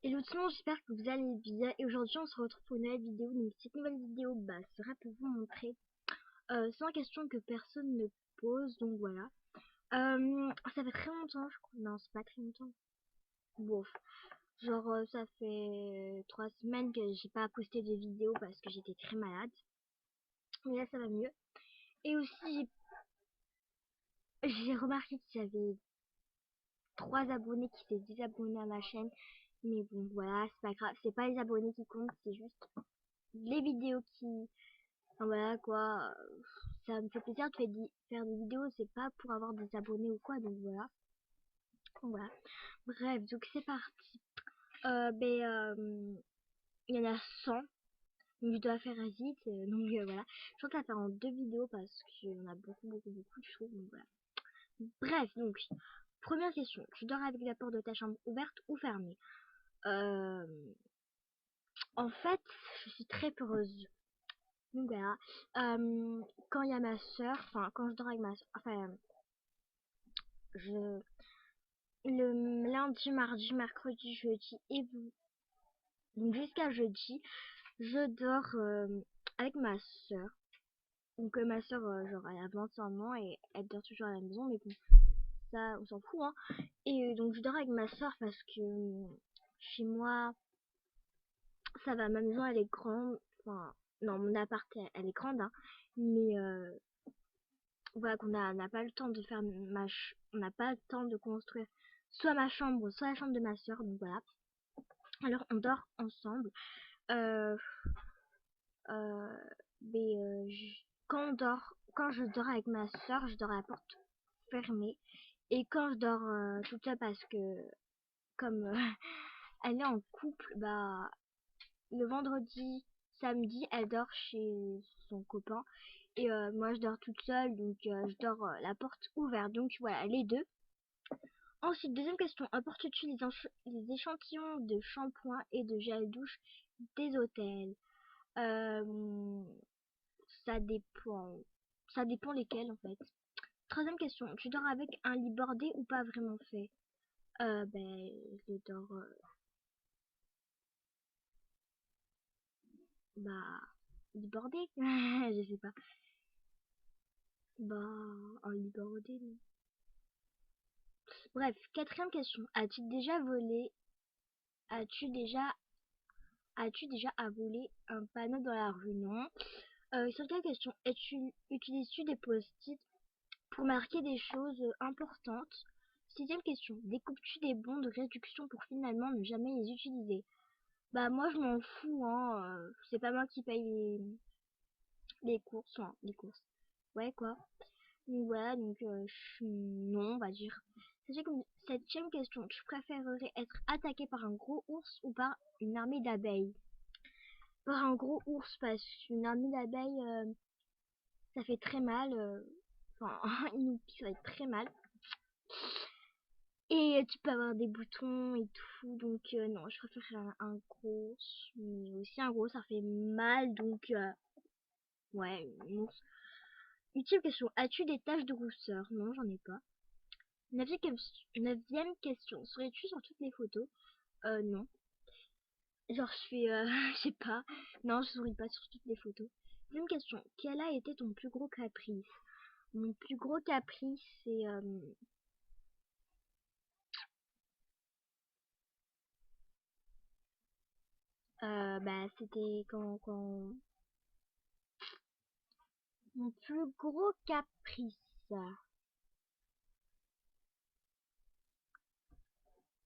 Hello tout le monde, j'espère que vous allez bien et aujourd'hui on se retrouve pour une nouvelle vidéo. Donc cette nouvelle vidéo sera pour vous montrer sans question que personne ne pose, donc voilà. Ça fait très longtemps, je crois. Non, c'est pas très longtemps. Bon, genre ça fait 3 semaines que j'ai pas posté de vidéo parce que j'étais très malade. Mais là ça va mieux. Et aussi j'ai remarqué qu'il y avait 3 abonnés qui s'étaient désabonnés à ma chaîne. Mais bon voilà, c'est pas grave, c'est pas les abonnés qui comptent, c'est juste les vidéos qui... Enfin, voilà quoi, ça me fait plaisir de faire des vidéos, c'est pas pour avoir des abonnés ou quoi, donc voilà. Voilà. Bref, donc c'est parti. Il y en a 100, donc je dois faire vite, donc voilà. Je pense que ça va faire en 2 vidéos parce qu'il y en a beaucoup, je trouve, donc voilà. Bref, donc, première question, tu dors avec la porte de ta chambre ouverte ou fermée? Euh, En fait, je suis très peureuse. Donc voilà. Quand il y a ma soeur, enfin quand je dors avec ma soeur, enfin je le lundi, mardi, mercredi, jeudi et vous. Donc jusqu'à jeudi, je dors avec ma soeur. Donc ma soeur, genre elle a 21 ans et elle dort toujours à la maison, mais bon, ça on s'en fout hein. Et donc je dors avec ma soeur parce que chez moi, ça va, ma maison elle est grande, enfin non mon appart elle est grande hein, mais voilà qu'on n'a pas le temps de faire on n'a pas le temps de construire soit ma chambre, soit la chambre de ma soeur, donc voilà. Alors on dort ensemble. Euh, euh, quand je dors avec ma soeur, je dors à la porte fermée. Et quand je dors toute seule parce que comme elle est en couple, le vendredi, samedi, elle dort chez son copain. Et moi je dors toute seule, donc je dors la porte ouverte. Donc voilà, les deux. Ensuite, deuxième question, apportes-tu les échantillons de shampoing et de gel douche des hôtels? Euh, Ça dépend. Ça dépend lesquels en fait. Troisième question, tu dors avec un lit bordé ou pas vraiment fait? Je dors bah lit bordé. Je sais pas. Un lit bordé. Non. Bref, quatrième question, as-tu déjà as-tu déjà à voler un panneau dans la rue? Non. Cinquième question, utilises-tu des post-it pour marquer des choses importantes? Sixième question, découpes-tu des bons de réduction pour finalement ne jamais les utiliser? Bah moi je m'en fous, hein, c'est pas moi qui paye les courses, enfin les courses. Ouais quoi. Donc voilà, donc non on va dire. Septième question, tu préférerais être attaqué par un gros ours ou par une armée d'abeilles? Par un gros ours parce qu'une armée d'abeilles ça fait très mal. Enfin, il nous pique, ça va être très mal. Et tu peux avoir des boutons et tout, donc non, je préfère un gros. Mais aussi un gros, ça fait mal, donc ouais, non. Ultime question, as-tu des taches de rousseur? Non, j'en ai pas. Neuvième question, souris-tu sur toutes les photos? Non. Genre, je fais, je sais pas. Non, je souris pas sur toutes les photos. Deuxième question, quel a été ton plus gros caprice? Mon plus gros caprice, c'est c'était quand mon plus gros caprice.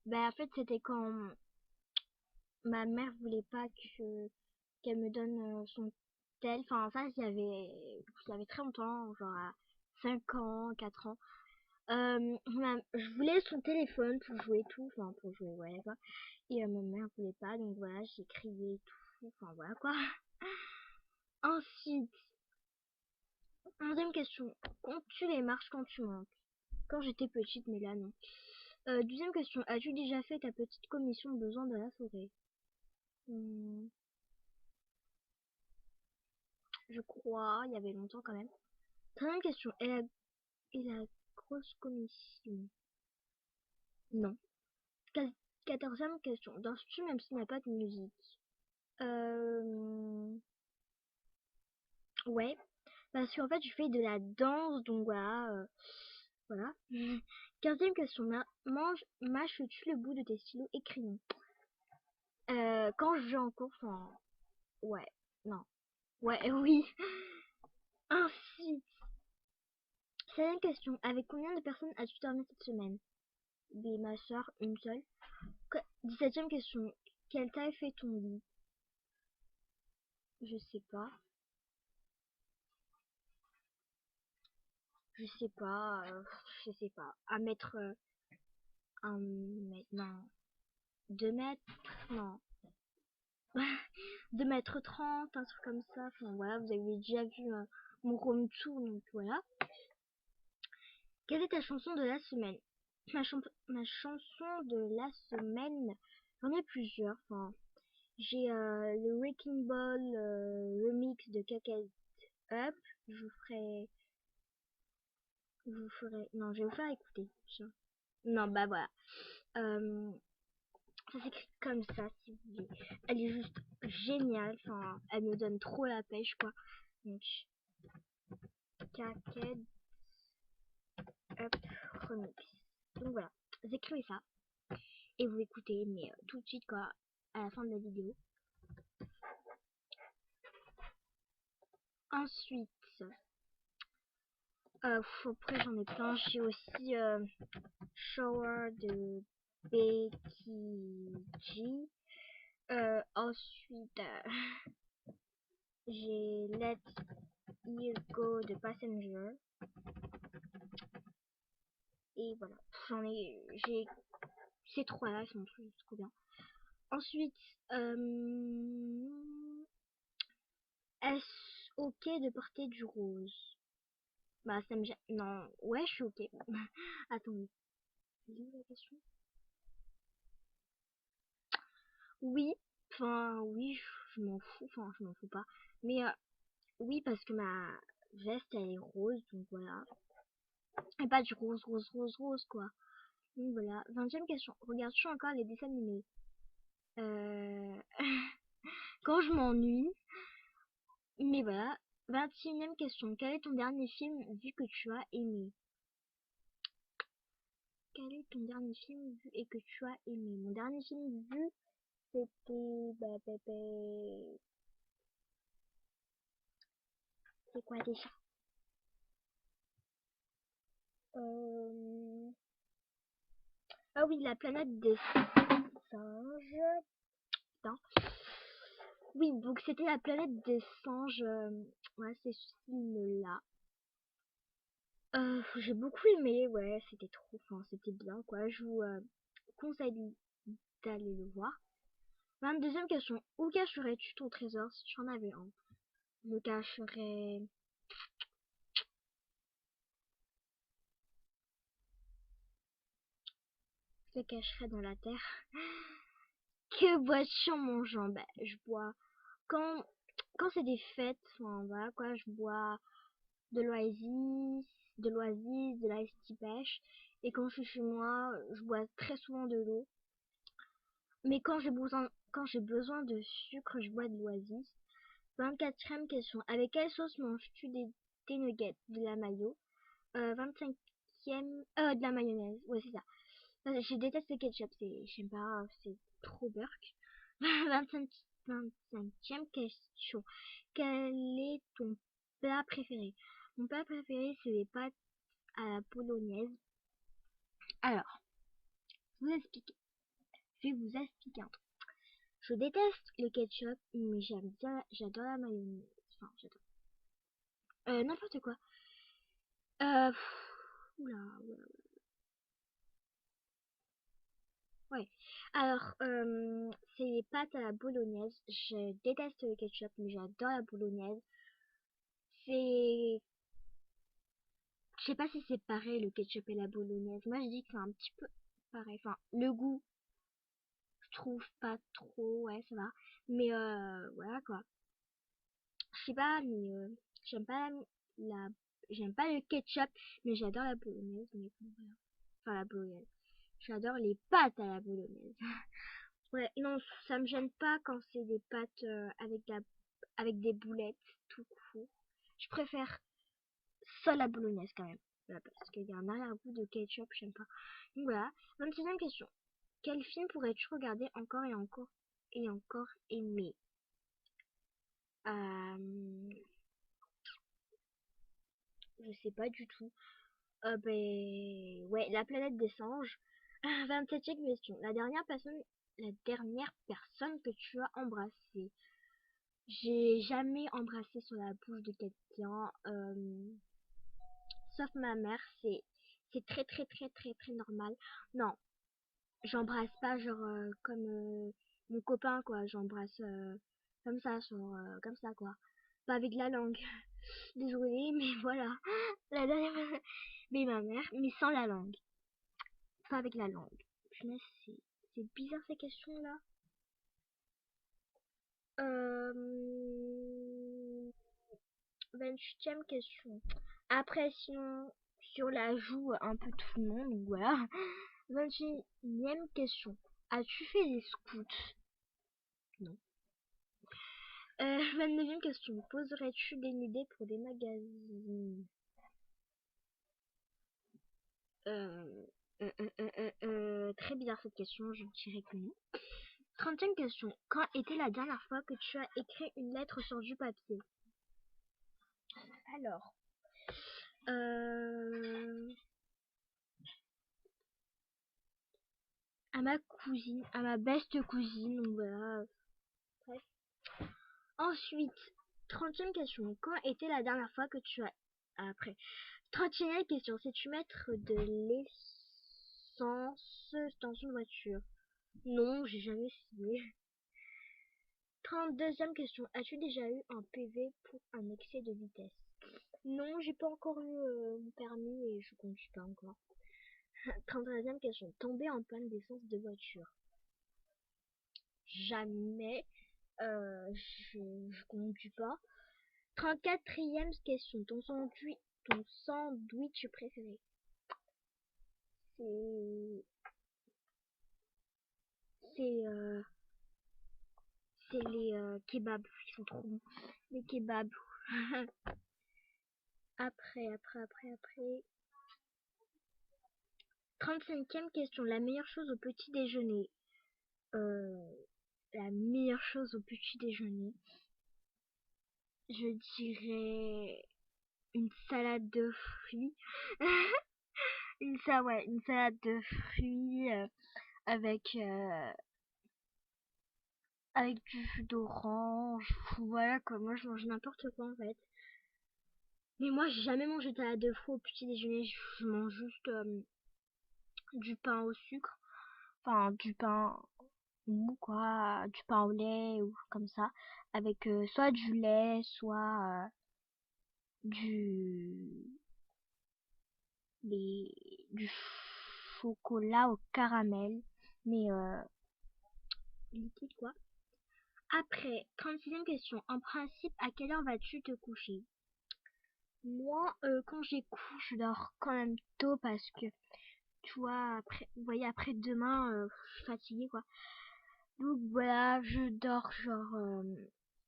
En fait, c'était quand ma mère voulait pas que qu'elle me donne son tel. Enfin, ça, il y avait très longtemps, genre à 5 ans, 4 ans. Je voulais son téléphone pour jouer tout, enfin pour jouer, ouais, quoi. Et ma mère voulait pas, donc voilà, j'ai crié tout, enfin voilà quoi. Ensuite, 11e question. Comptes-tu les marches quand tu montes? Quand j'étais petite, mais là non. 12e question. As-tu déjà fait ta petite commission de besoin de la forêt? Hmm, je crois, il y avait longtemps quand même. 13e question. Et la grosse commission? Non. 14e question. Danses-tu même s'il n'y a pas de musique? Ouais. Parce qu'en fait, je fais de la danse, donc voilà. Voilà. 15e question. Mâches-tu le bout de tes stylos et crayons? Quand je vais en cours, enfin, ouais, non. Ouais, oui. Ensuite, 16e question. Avec combien de personnes as-tu dormi cette semaine? Ben, ma soeur, une seule. 17e question. Quelle taille fait ton lit? Je sais pas. Je sais pas. Je sais pas. Un mètre, non. 2 mètres? Non. 2 mètres 30, un truc comme ça. Enfin voilà, vous avez déjà vu mon room tour, donc voilà. Quelle est ta chanson de la semaine? Ma chanson de la semaine, j'en ai plusieurs. Enfin, j'ai le Wrecking Ball remix de Cacao Up. Je vous ferai, non, je vais vous faire écouter. Tiens. Non, bah voilà. Euh, Ça s'écrit comme ça, si vous voulez. Elle est juste géniale. Enfin, elle me donne trop la pêche, quoi. Donc, Cacao Up remix. Donc voilà, vous écrivez ça et vous écoutez, mais tout de suite, quoi, à la fin de la vidéo. Ensuite, après j'en ai plein. J'ai aussi Shower de Becky G. Ensuite, j'ai Let It Go de Passenger. Et voilà, j'ai ces trois-là, ils sont trop bien. Ensuite, est-ce ok de porter du rose? Bah, ça me gêne. Non, ouais, je suis ok. Attendez, c'est où la question? Oui, enfin, oui, je m'en fous, enfin, je m'en fous pas. Mais oui, parce que ma veste, elle est rose, donc voilà. Et pas du rose, rose, rose, rose, quoi. Donc voilà. 20e question. Regardes-tu encore les dessins animés? Euh... Quand je m'ennuie. Mais voilà. 21e question. Quel est ton dernier film vu que tu as aimé? Quel est ton dernier film vu et que tu as aimé? Mon dernier film vu, c'était... c'est quoi déjà? Euh... Ah oui, la planète des singes. Putain. Oui, donc c'était la planète des singes. Ouais, c'est ce film-là. J'ai beaucoup aimé, ouais, c'était trop, enfin, c'était bien, quoi. Je vous conseille d'aller le voir. 22e question. Où cacherais-tu ton trésor si tu en avais un? Je le cacherais... Je le cacherais dans la terre. Que bois-tu en mangeant? Bah, je bois... Quand, quand c'est des fêtes, enfin, voilà, quoi, je bois de l'oasis, de l'ice tea pêche. Et quand je suis chez moi, je bois très souvent de l'eau. Mais quand j'ai besoin de sucre, je bois de l'oasis. 24e question. Avec quelle sauce manges-tu des nuggets? De la mayo. 25e... de la mayonnaise. Ouais, c'est ça. Je déteste le ketchup. J'aime pas, c'est trop burk. 25e question. Quel est ton plat préféré? Mon plat préféré, c'est les pâtes à la bolognaise. Alors, je vais vous expliquer un truc. Je déteste le ketchup, mais j'adore la mayonnaise. Enfin, j'adore. N'importe quoi. Oula, oula, ouais. Alors, c'est les pâtes à la bolognaise. Je déteste le ketchup, mais j'adore la bolognaise. C'est... Je sais pas si c'est pareil, le ketchup et la bolognaise. Moi, je dis que c'est un petit peu pareil. Enfin, le goût, je trouve pas trop, ouais, ça va. Mais voilà, quoi. Je sais pas, mais j'aime pas j'aime pas le ketchup, mais j'adore la bolognaise. Mais bon, voilà. Enfin, la bolognaise. J'adore les pâtes à la bolognaise. Ouais, non, ça me gêne pas quand c'est des pâtes avec des boulettes tout court. Je préfère ça la bolognaise quand même. Voilà, parce qu'il y a un arrière-goût de ketchup, j'aime pas. Donc voilà. 26e question. Quel film pourrais-tu regarder encore et encore aimer? Je sais pas du tout. Ouais, La planète des singes. 27e question. La dernière personne que tu as embrassée. J'ai jamais embrassé sur la bouche de quelqu'un, sauf ma mère. C'est très très très très très normal. Non, j'embrasse pas genre comme mon copain quoi. J'embrasse comme ça comme ça quoi. Pas avec la langue. Désolée, mais voilà. La dernière, mais ma mère, mais sans la langue. Pas avec la langue. Punaise, c'est bizarre ces questions-là. 28e question. Après, sinon, sur la joue un peu tout le monde, donc voilà. 28e question. As-tu fait des scouts? Non. 29e question. Poserais-tu des idées pour des magazines? Très bizarre cette question, je dirais que non. 30e question. Quand était la dernière fois que tu as écrit une lettre sur du papier? Alors, à ma cousine, à ma beste cousine, donc voilà. Bref. Ensuite, 30e question. Quand était la dernière fois que tu as... Après. 31e question. Sais-tu mettre de l'essence dans une voiture? Non, j'ai jamais essayé. 32e question. As-tu déjà eu un PV pour un excès de vitesse? Non, j'ai pas encore eu mon permis et je conduis pas encore. 33e question. Tomber en panne d'essence de voiture? Jamais. Je conduis pas. 34e question. Ton sandwich préféré? C'est c'est euh, c'est les kebabs. Ils sont trop bons. Les kebabs. Après. 35e question. La meilleure chose au petit déjeuner. Euh, la meilleure chose au petit déjeuner. Je dirais une salade de fruits. Une salade de fruits avec avec du jus d'orange. Voilà quoi, moi je mange n'importe quoi en fait. Mais moi j'ai jamais mangé de salade de fruits au petit déjeuner, je mange juste du pain au sucre. Enfin du pain mou quoi, du pain au lait ou comme ça. Avec soit du lait, soit du des, du chocolat au caramel. Mais liquide quoi. Après, 36e question. En principe, à quelle heure vas-tu te coucher? Moi, quand j'ai couche, je dors quand même tôt parce que, tu vois, après, vous voyez, après demain, je suis fatiguée, quoi. Donc voilà, je dors genre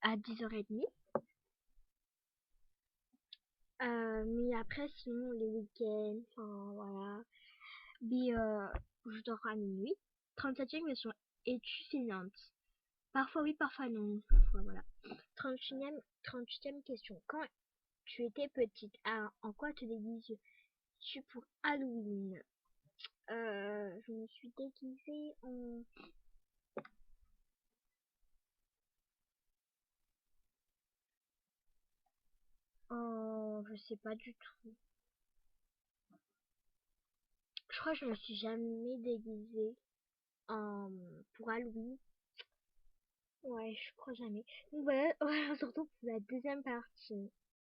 à 10h30. Mais après, sinon, les week-ends, enfin, voilà. Mais je dors à minuit. 37e question. Es-tu fainéante? Parfois oui, parfois non. Parfois, voilà. 38e question. Quand tu étais petite, en quoi te déguises-tu pour Halloween? Je me suis déguisée je sais pas du tout. Je crois que je me suis jamais déguisée pour Halloween. Ouais, je crois jamais. Donc voilà, voilà, surtout pour la deuxième partie.